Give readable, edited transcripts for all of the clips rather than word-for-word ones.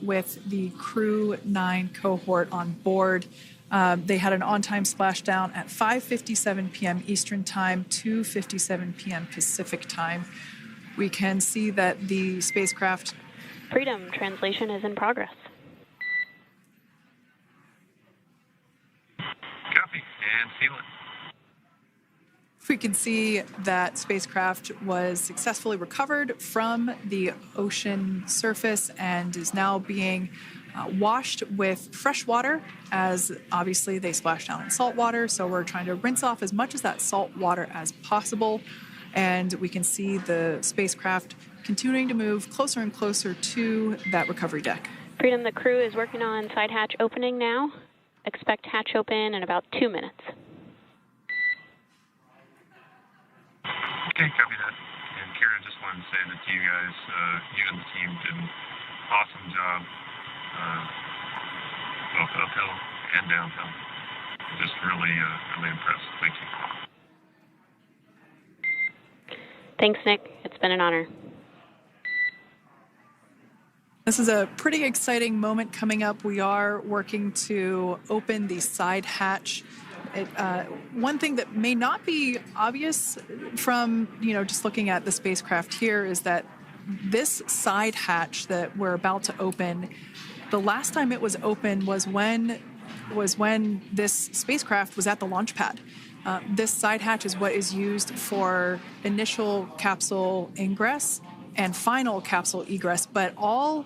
with the Crew 9 cohort on board. They had an on-time splashdown at 5:57 p.m. Eastern Time, 2:57 p.m. Pacific Time. We can see that the spacecraft... Freedom, translation is in progress. Copy, and seal it. We can see that spacecraft was successfully recovered from the ocean surface and is now being washed with fresh water, as obviously they splashed down in salt water. So we're trying to rinse off as much of that salt water as possible. And we can see the spacecraft continuing to move closer and closer to that recovery deck. Freedom, the crew is working on side hatch opening now. Expect hatch open in about 2 minutes. Okay, copy that. And Kira, just wanted to say that you guys, you and the team did an awesome job, both uphill and downhill. Just really, really impressed. Thank you. Thanks, Nick. It's been an honor. This is a pretty exciting moment coming up. We are working to open the side hatch. One thing that may not be obvious from, just looking at the spacecraft here is that this side hatch that we're about to open, the last time it was open was when this spacecraft was at the launch pad. This side hatch is what is used for initial capsule ingress and final capsule egress, but all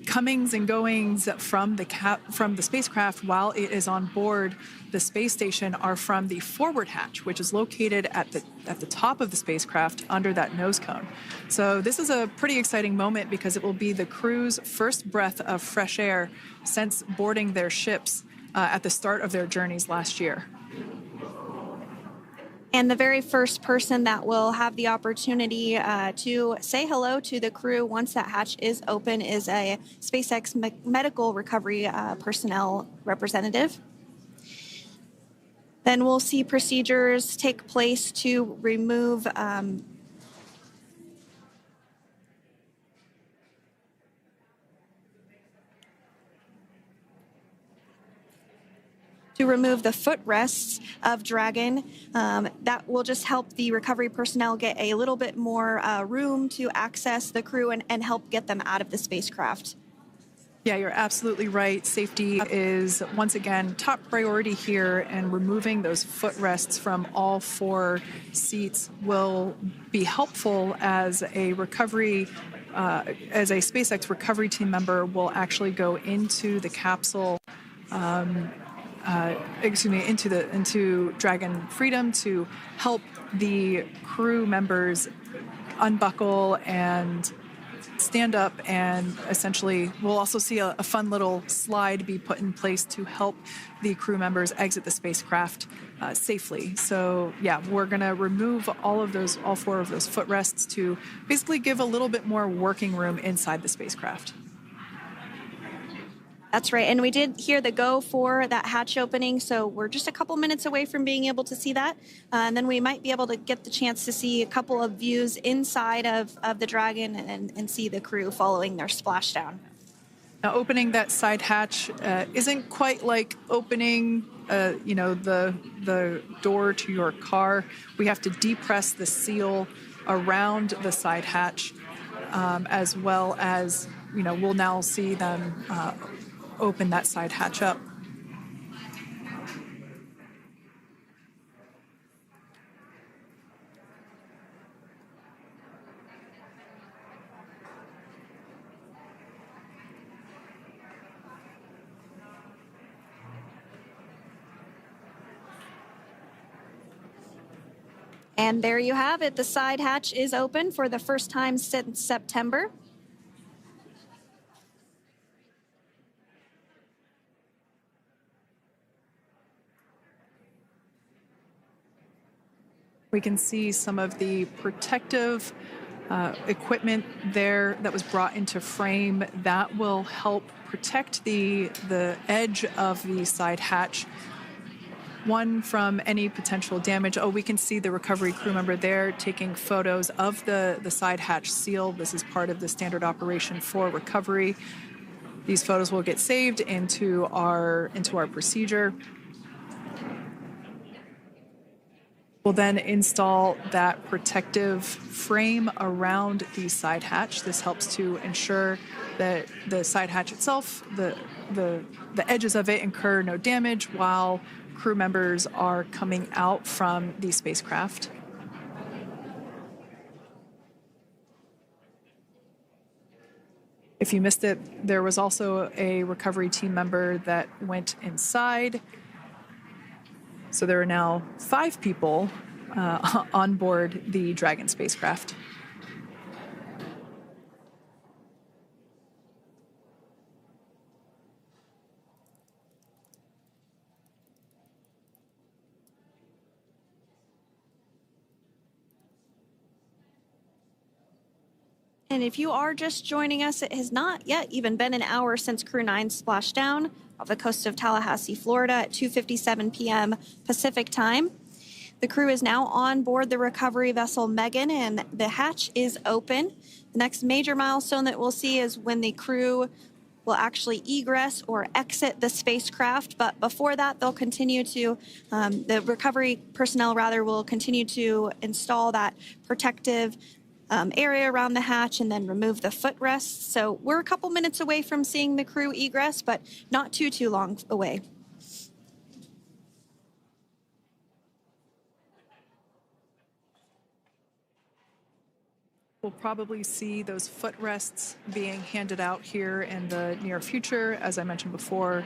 comings and goings from the spacecraft while it is on board the space station are from the forward hatch, which is located at the top of the spacecraft under that nose cone. So this is a pretty exciting moment because it will be the crew's first breath of fresh air since boarding their ships at the start of their journeys last year. And the very first person that will have the opportunity to say hello to the crew once that hatch is open is a SpaceX medical recovery personnel representative. Then we'll see procedures take place to remove the footrests of Dragon. That will just help the recovery personnel get a little bit more room to access the crew and help get them out of the spacecraft. Yeah, you're absolutely right. Safety is, once again, top priority here, and removing those footrests from all 4 seats will be helpful as a SpaceX recovery team member will actually go into the capsule into Dragon Freedom to help the crew members unbuckle and stand up, and essentially we'll also see a fun little slide be put in place to help the crew members exit the spacecraft safely. So yeah, we're going to remove all 4 of those footrests to basically give a little bit more working room inside the spacecraft. That's right. And we did hear the go for that hatch opening, so we're just a couple minutes away from being able to see that. And then we might be able to get the chance to see a couple of views inside of the Dragon and see the crew following their splashdown. Now, opening that side hatch isn't quite like opening the door to your car. We have to depress the seal around the side hatch, as well as, we'll now see them open that side hatch up. And there you have it. The side hatch is open for the first time since September. We can see some of the protective equipment there that was brought into frame that will help protect the edge of the side hatch, one from any potential damage. Oh, we can see the recovery crew member there taking photos of the side hatch seal. This is part of the standard operation for recovery. These photos will get saved into our procedure. We'll then install that protective frame around the side hatch. This helps to ensure that the side hatch itself, the edges of it, incur no damage while crew members are coming out from the spacecraft. If you missed it, there was also a recovery team member that went inside. So there are now 5 people on board the Dragon spacecraft. And if you are just joining us, it has not yet even been an hour since Crew 9 splashed down off the coast of Tallahassee, Florida at 2:57 p.m. Pacific time. The crew is now on board the recovery vessel Megan, and the hatch is open. The next major milestone that we'll see is when the crew will actually egress or exit the spacecraft. But before that, they'll continue to, the recovery personnel rather, will continue to install that protective area around the hatch and then remove the footrests. So we're a couple minutes away from seeing the crew egress, but not too long away. We'll probably see those footrests being handed out here in the near future, as I mentioned before.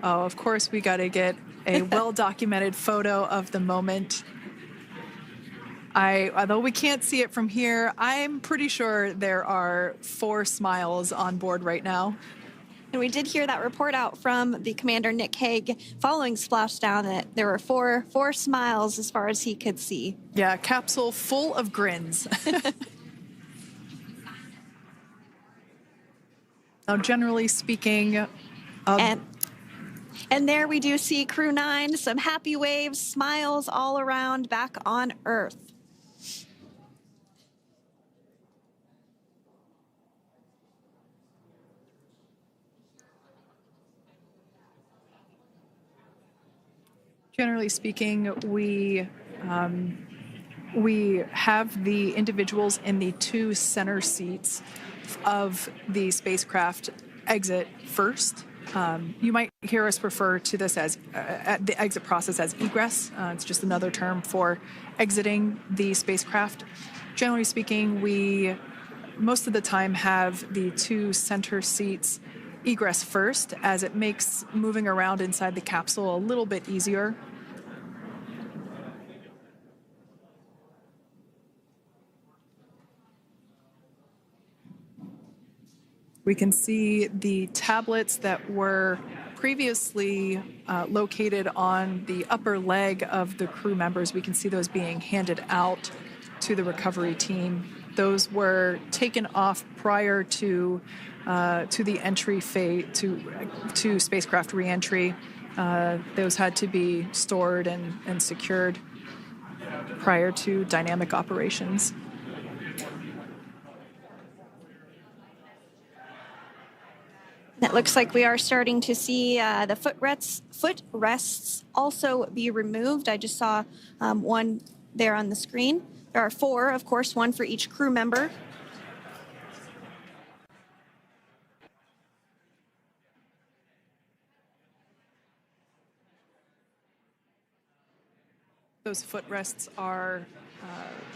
Oh, of course, we got to get a well-documented photo of the moment. Although we can't see it from here, I'm pretty sure there are 4 smiles on board right now. And we did hear that report out from the commander, Nick Hague, following splashdown, that there were four smiles as far as he could see. Yeah, capsule full of grins. Now, generally speaking... And there we do see Crew 9, some happy waves, smiles all around back on Earth. Generally speaking, we have the individuals in the 2 center seats of the spacecraft exit first. You might hear us refer to this as the exit process as egress. It's just another term for exiting the spacecraft. Generally speaking, we most of the time have the 2 center seats egress first, as it makes moving around inside the capsule a little bit easier. We can see the tablets that were previously located on the upper leg of the crew members. We can see those being handed out to the recovery team. Those were taken off prior to the entry phase, to spacecraft reentry. Those had to be stored and secured prior to dynamic operations. It looks like we are starting to see the footrests also be removed. I just saw one there on the screen. There are 4, of course, 1 for each crew member. Those footrests are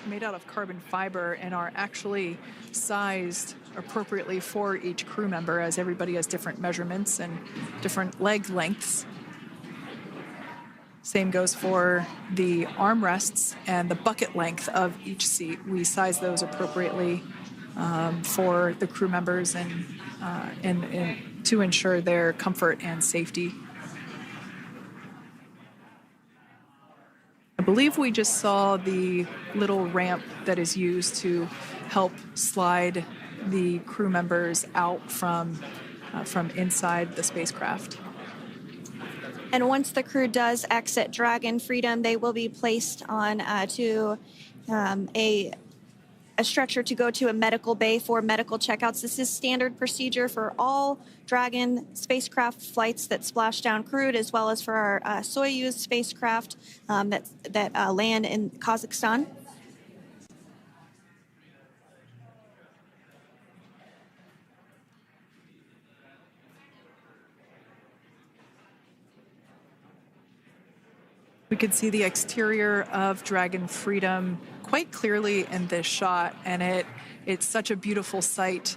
made out of carbon fiber and are actually sized appropriately for each crew member, as everybody has different measurements and different leg lengths. Same goes for the armrests and the bucket length of each seat. We size those appropriately for the crew members and to ensure their comfort and safety. I believe we just saw the little ramp that is used to help slide the crew members out from inside the spacecraft. And once the crew does exit Dragon Freedom, they will be placed on to a a stretcher to go to a medical bay for medical checkouts. This is standard procedure for all Dragon spacecraft flights that splash down crewed, as well as for our Soyuz spacecraft that land in Kazakhstan. We could see the exterior of Dragon Freedom quite clearly in this shot, and it's such a beautiful sight.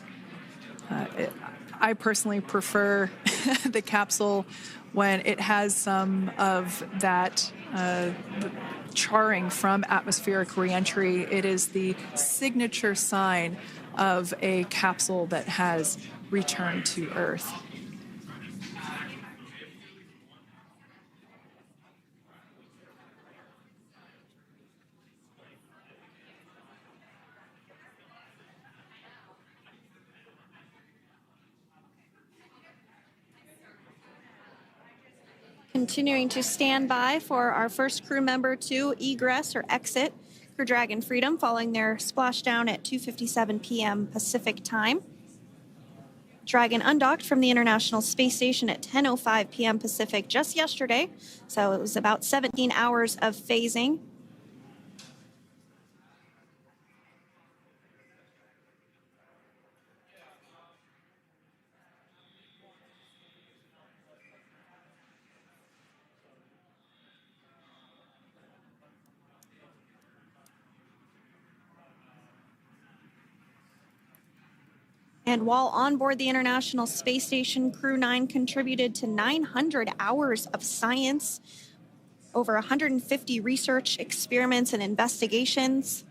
I personally prefer the capsule when it has some of that charring from atmospheric reentry. It is the signature sign of a capsule that has returned to Earth. Continuing to stand by for our first crew member to egress or exit Crew Dragon Freedom following their splashdown at 2:57 p.m. Pacific time. Dragon undocked from the International Space Station at 10:05 p.m. Pacific just yesterday, so it was about 17 hours of phasing. And while on board the International Space Station, Crew 9 contributed to 900 hours of science, over 150 research experiments and investigations,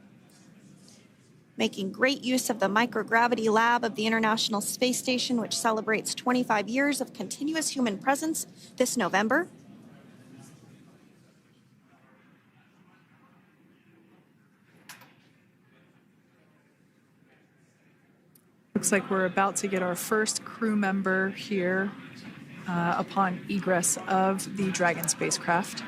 making great use of the microgravity lab of the International Space Station, which celebrates 25 years of continuous human presence this November. Looks like we're about to get our first crew member here upon egress of the Dragon spacecraft.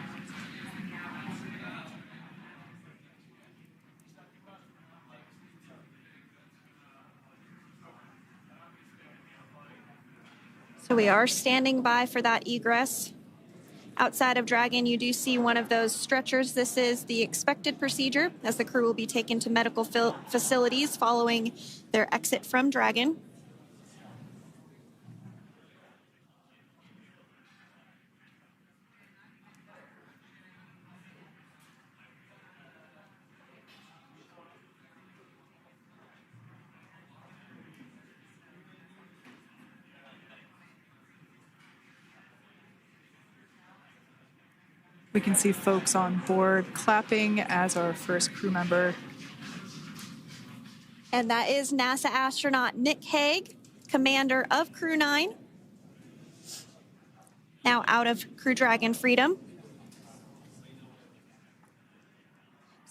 So we are standing by for that egress. Outside of Dragon, you do see one of those stretchers. This is the expected procedure, as the crew will be taken to medical facilities following their exit from Dragon. We can see folks on board clapping as our first crew member. And that is NASA astronaut Nick Hague, commander of Crew 9, now out of Crew Dragon Freedom.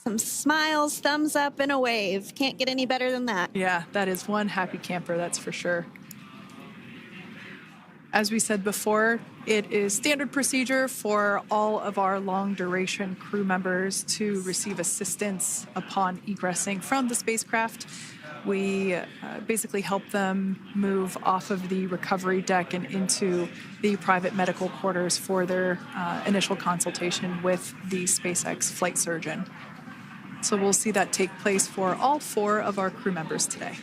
Some smiles, thumbs up, and a wave. Can't get any better than that. Yeah, that is one happy camper, that's for sure. As we said before, it is standard procedure for all of our long-duration crew members to receive assistance upon egressing from the spacecraft. We basically help them move off of the recovery deck and into the private medical quarters for their initial consultation with the SpaceX flight surgeon. So we'll see that take place for all 4 of our crew members today.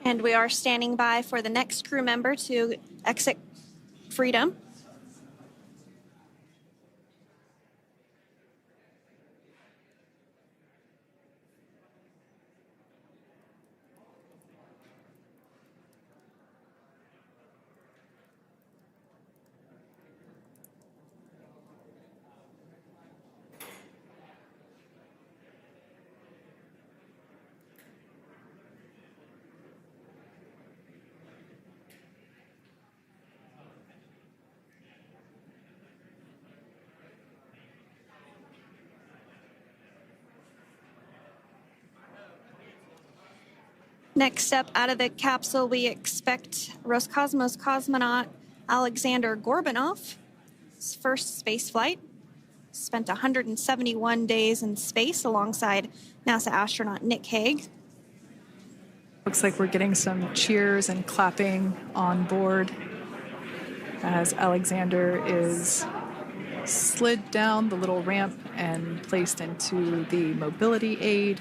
And we are standing by for the next crew member to exit Freedom. Next up out of the capsule, we expect Roscosmos cosmonaut Alexander Gorbanov. His first space flight. Spent 171 days in space alongside NASA astronaut Nick Hague. Looks like we're getting some cheers and clapping on board as Alexander is slid down the little ramp and placed into the mobility aid.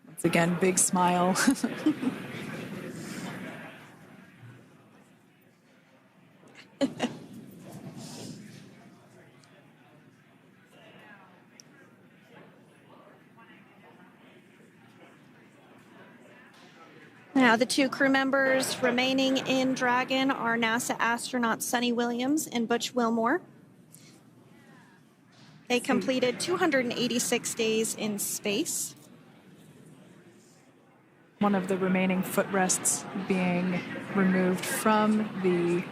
Once again, big smile. Now, the two crew members remaining in Dragon are NASA astronauts Sunny Williams and Butch Wilmore. They completed 286 days in space. One of the remaining footrests being removed from the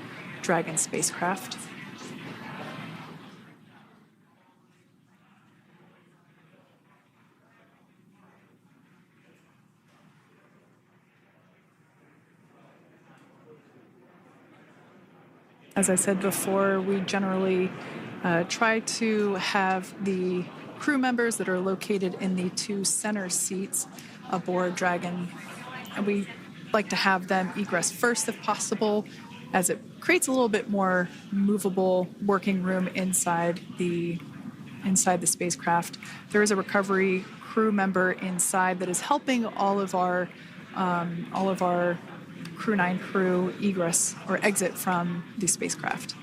Dragon spacecraft. As I said before, we generally try to have the crew members that are located in the two center seats aboard Dragon, and we like to have them egress first if possible, as it creates a little bit more movable working room inside the spacecraft. There is a recovery crew member inside that is helping all of our Crew 9 crew egress or exit from the spacecraft.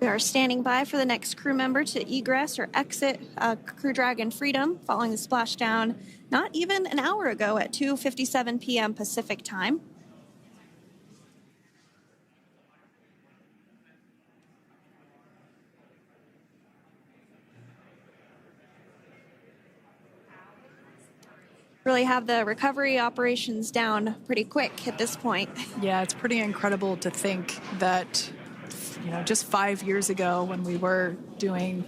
We are standing by for the next crew member to egress or exit Crew Dragon Freedom following the splashdown not even an hour ago at 2:57 p.m. Pacific time. Really have the recovery operations down pretty quick at this point. Yeah, it's pretty incredible to think that just 5 years ago when we were doing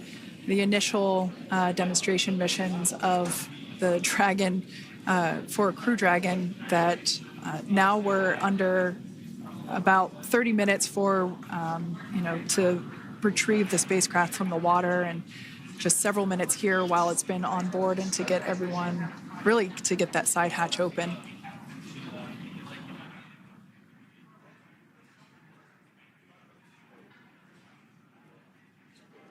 the initial demonstration missions of the Dragon for Crew Dragon, that now we're under about 30 minutes for, to retrieve the spacecraft from the water, and just several minutes here while it's been on board, and to get everyone, really to get that side hatch open.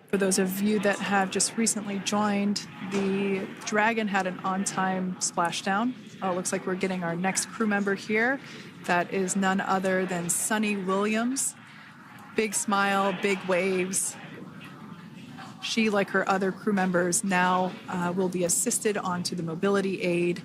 For those of you that have just recently joined, the Dragon had an on-time splashdown. It looks like we're getting our next crew member here. That is none other than Sunny Williams. Big smile, big waves. She, like her other crew members, now will be assisted onto the mobility aid.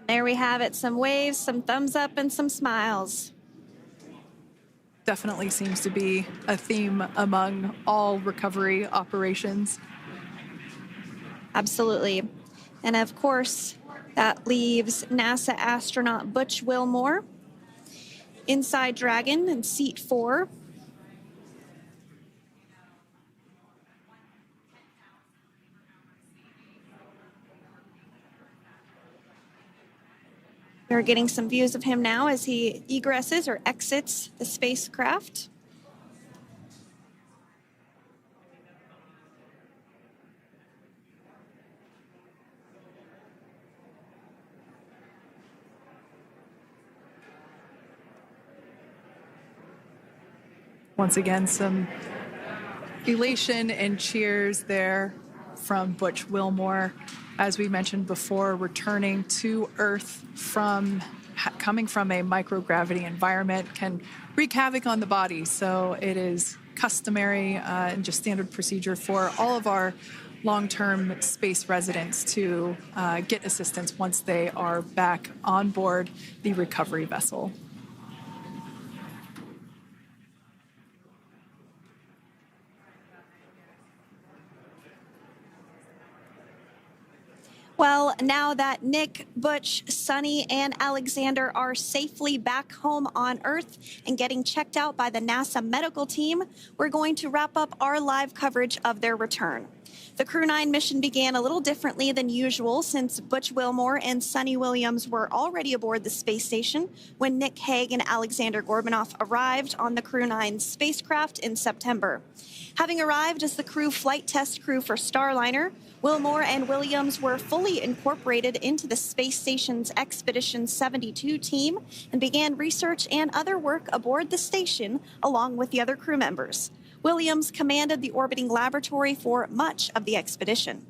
There we have it, some waves, some thumbs up, and some smiles. Definitely seems to be a theme among all recovery operations. Absolutely. And of course, that leaves NASA astronaut Butch Wilmore inside Dragon in seat 4. We're getting some views of him now as he egresses or exits the spacecraft. Once again, some elation and cheers there from Butch Wilmore. As we mentioned before, returning to Earth coming from a microgravity environment can wreak havoc on the body. So it is customary and just standard procedure for all of our long-term space residents to get assistance once they are back on board the recovery vessel. Well, now that Nick, Butch, Sunny, and Alexander are safely back home on Earth and getting checked out by the NASA medical team, we're going to wrap up our live coverage of their return. The Crew 9 mission began a little differently than usual since Butch Wilmore and Sunny Williams were already aboard the space station when Nick Hague and Alexander Gorbanoff arrived on the Crew 9 spacecraft in September. Having arrived as the crew flight test crew for Starliner, Wilmore and Williams were fully incorporated into the space station's Expedition 72 team and began research and other work aboard the station along with the other crew members. Williams commanded the orbiting laboratory for much of the expedition.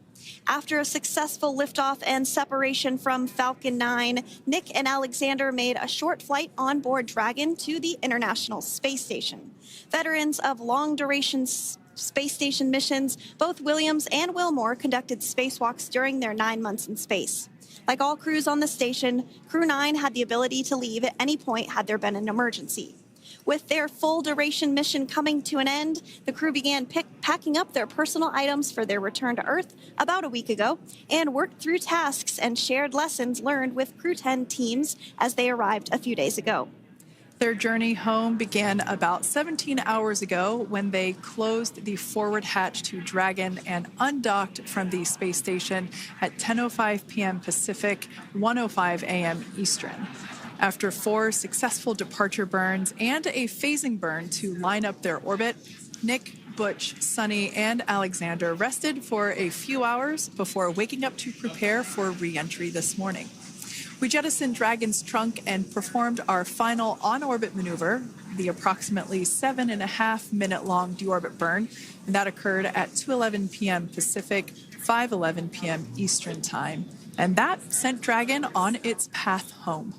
After a successful liftoff and separation from Falcon 9, Nick and Alexander made a short flight on board Dragon to the International Space Station. Veterans of long-duration space station missions, both Williams and Wilmore conducted spacewalks during their 9 months in space. Like all crews on the station, Crew 9 had the ability to leave at any point had there been an emergency. With their full-duration mission coming to an end, the crew began packing up their personal items for their return to Earth about a week ago and worked through tasks and shared lessons learned with Crew 10 teams as they arrived a few days ago. Their journey home began about 17 hours ago when they closed the forward hatch to Dragon and undocked from the space station at 10:05 p.m. Pacific, 1:05 a.m. Eastern. After 4 successful departure burns and a phasing burn to line up their orbit, Nick, Butch, Sunny, and Alexander rested for a few hours before waking up to prepare for re-entry this morning. We jettisoned Dragon's trunk and performed our final on-orbit maneuver, the approximately 7.5-minute-long deorbit burn, and that occurred at 2:11 p.m. Pacific, 5:11 p.m. Eastern Time. And that sent Dragon on its path home.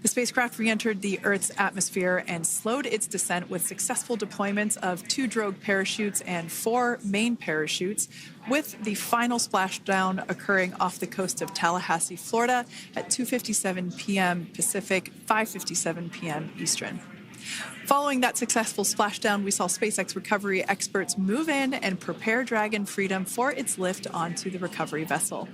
The spacecraft re-entered the Earth's atmosphere and slowed its descent with successful deployments of 2 drogue parachutes and 4 main parachutes, with the final splashdown occurring off the coast of Tallahassee, Florida at 2:57 p.m. Pacific, 5:57 p.m. Eastern. Following that successful splashdown, we saw SpaceX recovery experts move in and prepare Dragon Freedom for its lift onto the recovery vessel.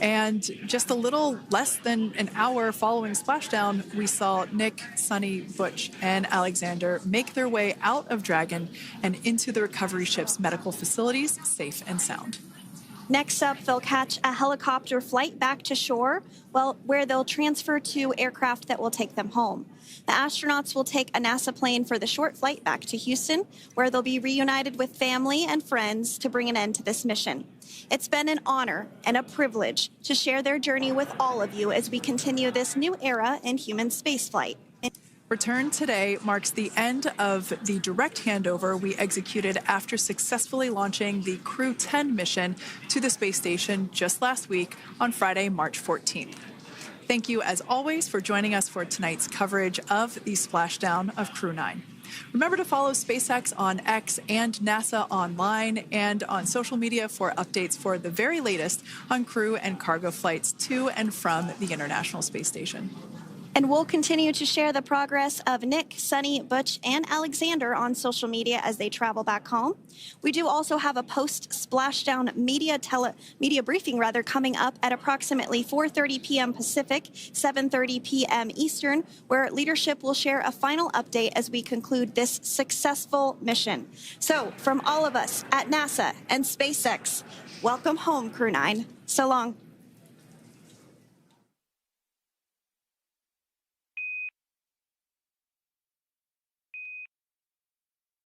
And just a little less than an hour following splashdown, we saw Nick, Sunny, Butch, and Alexander make their way out of Dragon and into the recovery ship's medical facilities, safe and sound. Next up, they'll catch a helicopter flight back to shore, where they'll transfer to aircraft that will take them home. The astronauts will take a NASA plane for the short flight back to Houston, where they'll be reunited with family and friends to bring an end to this mission. It's been an honor and a privilege to share their journey with all of you as we continue this new era in human spaceflight. Return today marks the end of the direct handover we executed after successfully launching the Crew 10 mission to the space station just last week on Friday, March 14th. Thank you, as always, for joining us for tonight's coverage of the splashdown of Crew 9. Remember to follow SpaceX on X and NASA online and on social media for updates for the very latest on crew and cargo flights to and from the International Space Station. And we'll continue to share the progress of Nick, Sunny, Butch, and Alexander on social media as they travel back home. We do also have a post-splashdown media briefing coming up at approximately 4:30 p.m. Pacific, 7:30 p.m. Eastern, where leadership will share a final update as we conclude this successful mission. So, from all of us at NASA and SpaceX, welcome home, Crew 9. So long.